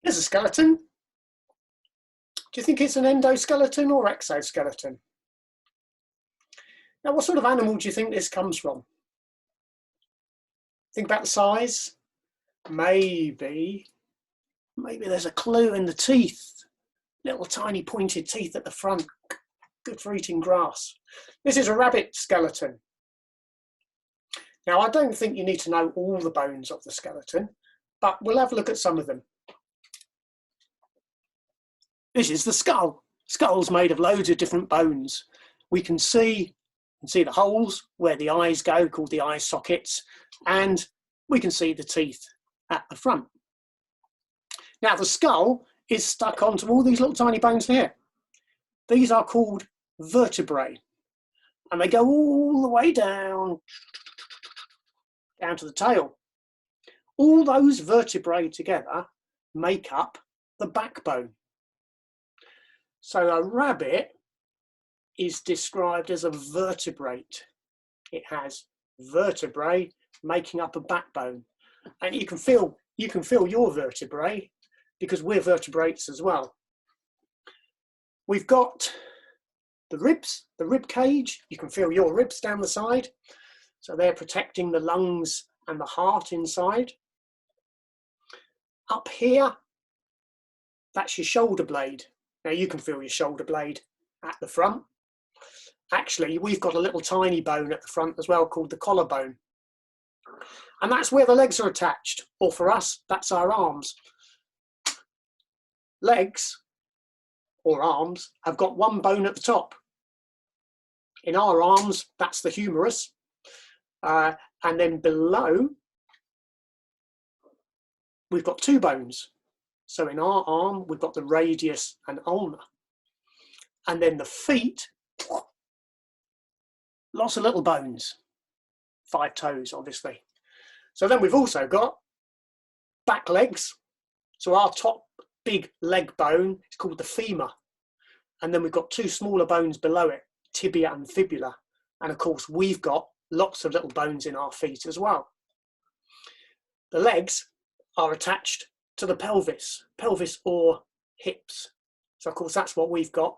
Here's a skeleton. Do you think it's an endoskeleton or exoskeleton? Now, what sort of animal do you think this comes from? Think about the size. Maybe there's a clue in the teeth. Little tiny pointed teeth at the front. Good for eating grass. This is a rabbit skeleton. Now, I don't think you need to know all the bones of the skeleton, but we'll have a look at some of them. This is the skull. Skull's made of loads of different bones. We can see the holes where the eyes go, called the eye sockets, and we can see the teeth at the front. Now, the skull is stuck onto all these little tiny bones here. These are called vertebrae, and they go all the way down to the tail. All those vertebrae together make up the backbone. So a rabbit is described as a vertebrate. It has vertebrae making up a backbone, and you can feel your vertebrae because we're vertebrates as well. We've got the ribs, the rib cage. You can feel your ribs down the side, so they're protecting the lungs and the heart inside. Up here, that's your shoulder blade. Now you can feel your shoulder blade at the front. Actually, we've got a little tiny bone at the front as well called the collarbone. And that's where the legs are attached, or for us, that's our arms. Legs, or arms, have got one bone at the top. In our arms, that's the humerus. And then below, we've got two bones. So in our arm, we've got the radius and ulna. And then the feet, lots of little bones, 5 toes, obviously. So then we've also got back legs. So our top big leg bone is called the femur. And then we've got 2 smaller bones below it, tibia and fibula. And of course, we've got lots of little bones in our feet as well. The legs are attached to the pelvis or hips. So of course, that's what we've got